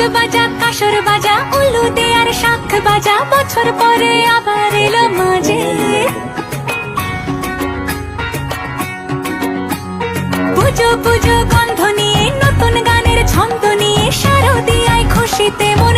বাজা কাসর বাজা উলু দে আর শাখ বাজা, বছর পরে আবার এলো মাঝে। পুজো পুজো গন্ধ নিয়ে নতুন গানের ছন্দ নিয়ে শারদিয়ায় খুশিতে মন